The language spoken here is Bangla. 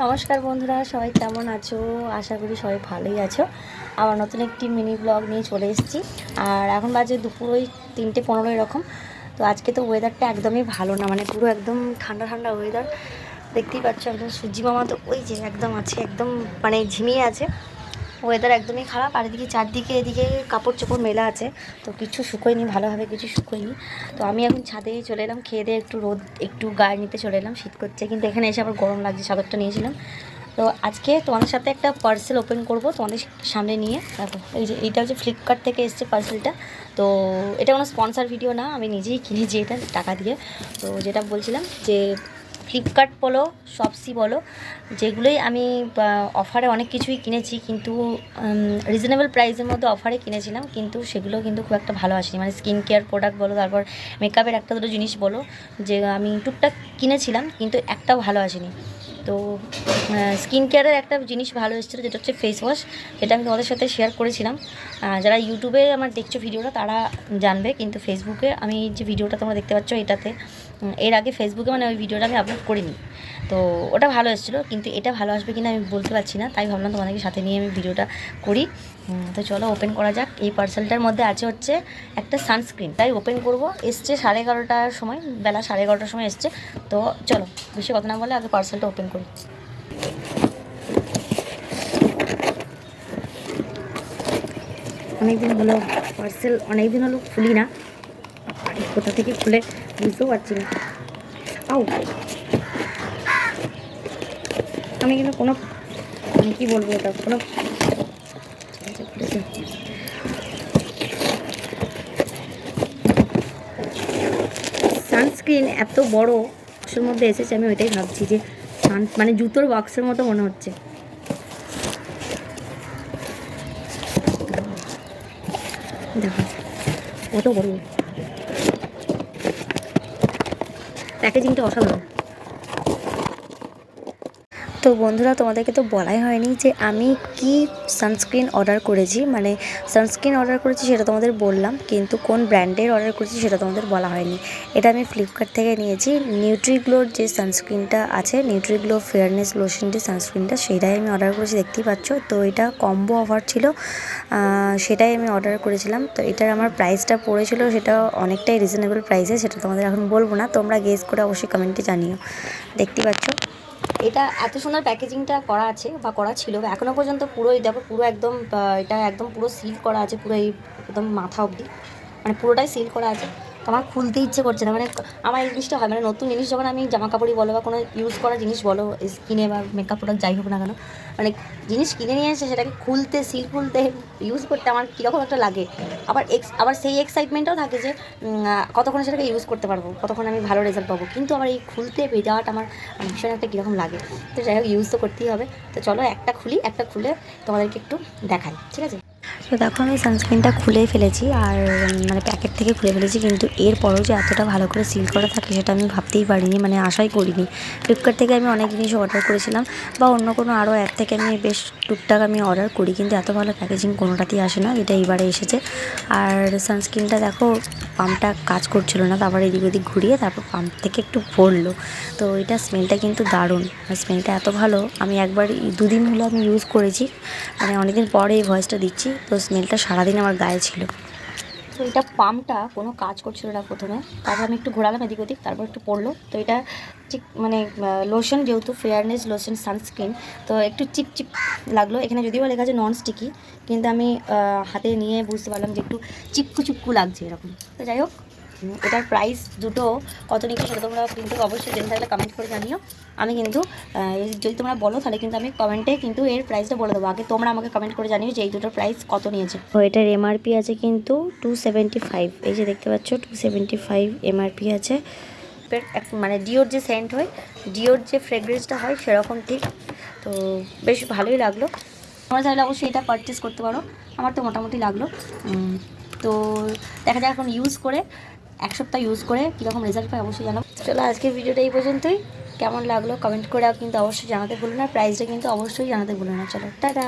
নমস্কার বন্ধুরা, সবাই কেমন আছো? আশা করি সবাই ভালোই আছো। আমার নতুন একটি মিনি ব্লগ নিয়ে চলে এসেছি। আর এখন বাজে দুপুর ওই 3:15 এরকম। তো আজকে তো ওয়েদারটা একদমই ভালো না, মানে পুরো একদম ঠান্ডা ঠান্ডা ওয়েদার। দেখতেই পাচ্ছ একদম সূর্যি মামা তো ওই যে একদম আছে, একদম মানে ঝিমিয়ে আছে। ওয়েদার একদমই খারাপ। আর এদিকে চারদিকে এদিকে কাপড় চোপড় মেলা আছে, তো কিছু শুকোয়নি, ভালোভাবে কিছু শুকোয়নি। তো আমি এখন ছাদেই চলে এলাম, খেয়ে দিয়ে একটু রোদ একটু গায়ে নিতে চলে এলাম। শীত করছে, কিন্তু এখানে এসে আবার গরম লাগছে, চাদরটা নিয়েছিলাম। তো আজকে তোমাদের সাথে একটা পার্সেল ওপেন করব তোমাদের সামনে নিয়ে। দেখো এই যে এইটা হচ্ছে ফ্লিপকার্ট থেকে এসছে পার্সেলটা। তো এটা কোনো স্পন্সার ভিডিও না, আমি নিজেই কিনেছি এটা টাকা দিয়ে। তো যেটা বলছিলাম যে ফ্লিপকার্ট বলো, শপসি বলো, যেগুলোই আমি অফারে অনেক কিছুই কিনেছি, কিন্তু রিজনেবল প্রাইসের মধ্যে অফারে কিনেছিলাম, কিন্তু সেগুলো কিন্তু খুব একটা ভালো আসেনি। মানে স্কিন কেয়ার প্রোডাক্ট বলো, তারপর মেকআপের একটা দুটো জিনিস বলো, যে আমি টুকটাক কিনেছিলাম, কিন্তু একটাও ভালো আসেনি। তো স্কিন কেয়ারের একটা জিনিস ভালো এসেছিলো, যেটা হচ্ছে ফেস ওয়াশ, যেটা আমি তোমাদের সাথে শেয়ার করেছিলাম। যারা ইউটিউবে আমার দেখছো ভিডিওটা তারা জানবে, কিন্তু ফেসবুকে আমি যে ভিডিওটা তোমরা দেখতে পাচ্ছ এটাতে, এর আগে ফেসবুকে মানে ওই ভিডিওটা আমি আপলোড করিনি। তো ওটা ভালো এসেছিলো, কিন্তু এটা ভালো আসবে কিনা আমি বলতে পারছি না, তাই ভাবলাম তোমাদেরকে সাথে নিয়ে আমি ভিডিওটা করি। তো চলো ওপেন করা যাক। এই পার্সেলটার মধ্যে আছে হচ্ছে একটা সানস্ক্রিন, তাই ওপেন করব। এসছে 11:30টার সময়, বেলা 11:30টার সময় এসছে। তো চলো বেশি কথা না বলে আগে পার্সেলটা ওপেন করি। অনেকদিন হলো পার্সেল, অনেকদিন হলো খুলি না, কোথা থেকে খুলে বুঝতেও পারছি না। আও আমি কিন্তু কোনো মানে কী বলবো, এটা কোনো সানস্ক্রিন এত বড় বক্সের মধ্যে এসেছে, আমি ওইটাই ভাবছি যে মানে জুতোর বক্সের মতো মনে হচ্ছে। দেখো কত বড়, প্যাকেজিংটা অসাধারণ। তো বন্ধুরা, তোমাদেরকে তো বলাই হয়নি যে আমি কি সানস্ক্রিন অর্ডার করেছি। মানে সানস্ক্রিন অর্ডার করেছি সেটা তোমাদের বললাম, কিন্তু কোন ব্র্যান্ডের অর্ডার করেছি সেটা তোমাদের বলা হয়নি। এটা আমি ফ্লিপকার্ট থেকে নিয়েছি। নিউট্রিগ্লোর যে সানস্ক্রিনটা আছে, নিউট্রিগ্লো ফেয়ারনেস লোশন যে সানস্ক্রিনটা, সেটাই আমি অর্ডার করেছি, দেখতেই পাচ্ছ। তো এটা কম্বো অফার ছিল, সেটাই আমি অর্ডার করেছিলাম। তো এটার আমার প্রাইসটা পড়েছিল, সেটা অনেকটাই রিজনেবল প্রাইসে, সেটা তোমাদের এখন বলবো না, তোমরা গেস করে অবশ্যই কমেন্টে জানিও। দেখতেই পাচ্ছ এটা এত সুন্দর প্যাকেজিংটা করা আছে বা করা ছিল এখনও পর্যন্ত। পুরোই দেখো, পুরো একদম এটা একদম পুরো সিল করা আছে, পুরো এই একদম মাথা অবধি, মানে পুরোটাই সিল করা আছে। তো আমার খুলতে ইচ্ছে করছে না। মানে আমার এই জিনিসটা হয়, মানে নতুন জিনিস যখন আমি জামা কাপড়ই বলো বা কোনো ইউজ করা জিনিস বলো, স্কিনে বা মেকআপ প্রোডাক্ট যাই হোক না কেন, মানে জিনিস কিনে নিয়ে এসে সেটাকে খুলতে, সিল খুলতে, ইউজ করতে আমার কীরকম একটা লাগে। আবার সেই এক্সাইটমেন্টও থাকে যে কতক্ষণ সেটাকে ইউজ করতে পারবো, কতক্ষণ আমি ভালো রেজাল্ট পাবো, কিন্তু আমার এই খুলতে যাওয়াটা আমার ভীষণ একটা কীরকম লাগে। তো যাই হোক, ইউজ তো করতেই হবে। তো চলো একটা খুলি, একটা খুলে তোমাদেরকে একটু দেখাই, ঠিক আছে? তো দেখো আমি সানস্ক্রিনটা খুলেই ফেলেছি, আর মানে প্যাকেট থেকে খুলে ফেলেছি, কিন্তু এরপরও যে এতটা ভালো করে সিল করা থাকে সেটা আমি ভাবতেই পারিনি, মানে আশাই করিনি। ফ্লিপকার্ট থেকে আমি অনেক জিনিস অর্ডার করেছিলাম, বা অন্য কোনো আরও অ্যাপ থেকে আমি বেশ টুকটাক আমি অর্ডার করি, কিন্তু এত ভালো প্যাকেজিং কোনোটাতেই আসে না, এটা এইবারে এসেছে। আর সানস্ক্রিনটা দেখো, পাম্পটা কাজ করছিল না, তারপর এদিক ওদিক ঘুরিয়ে তারপর পাম্প থেকে একটু পড়লো। তো এটা স্মেলটা কিন্তু দারুণ, আর স্মেলটা এত ভালো। আমি একবার 2 দিন হলো আমি ইউজ করেছি, মানে অনেকদিন পরে এই ভয়েসটা দিচ্ছি। তো স্মেলটা সারাদিন আমার গায়ে ছিল। তো এটা পাম্পটা কোনো কাজ করছিল না প্রথমে, তারপর আমি একটু ঘোরালাম এদিক ওদিক, তারপর একটু পড়লো। তো এটা ঠিক মানে লোশন, যেহেতু ফেয়ারনেস লোশন সানস্ক্রিন, তো একটু চিপচিপ লাগলো। এখানে যদিও লেখা আছে নন স্টিকি, কিন্তু আমি হাতে নিয়ে বুঝতে পারলাম যে একটু চিপকু চিপকু লাগছে এরকম। তো যাই হোক, এটার প্রাইস দুটো কত নিচ্ছে সেটা তোমরা কিন্তু অবশ্যই জেনে থাকলে কমেন্ট করে জানিও। আমি কিন্তু যদি তোমরা বলো তাহলে কিন্তু আমি কমেন্টে কিন্তু এর প্রাইসটা বলে দেবো। আগে তোমরা আমাকে কমেন্ট করে জানিও যে এই দুটোর প্রাইস কত নিয়েছে। তো এটার এমআরপি আছে কিন্তু 275, এই যে দেখতে পাচ্ছ 275 এমআরপি আছে। মানে ডিওর যে সেন্ট হয়, ডিওর যে ফ্রেগরেন্সটা হয় সেরকম ঠিক। তো বেশ ভালোই লাগলো। তোমরা চাইলে অবশ্যই এটা পারচেস করতে পারো, আমার তো মোটামুটি লাগলো। তো দেখা যাক এখন ইউজ করে, 1 সপ্তাহ ইউজ করে কীরকম রেজাল্ট পাই অবশ্যই জানাবো। চলো আজকের ভিডিওটা এই পর্যন্তই। কেমন লাগলো কমেন্ট করে কিন্তু অবশ্যই জানাতে ভুলো না, প্রাইসটা কিন্তু অবশ্যই জানাতে ভুলো না। চলো টাটা।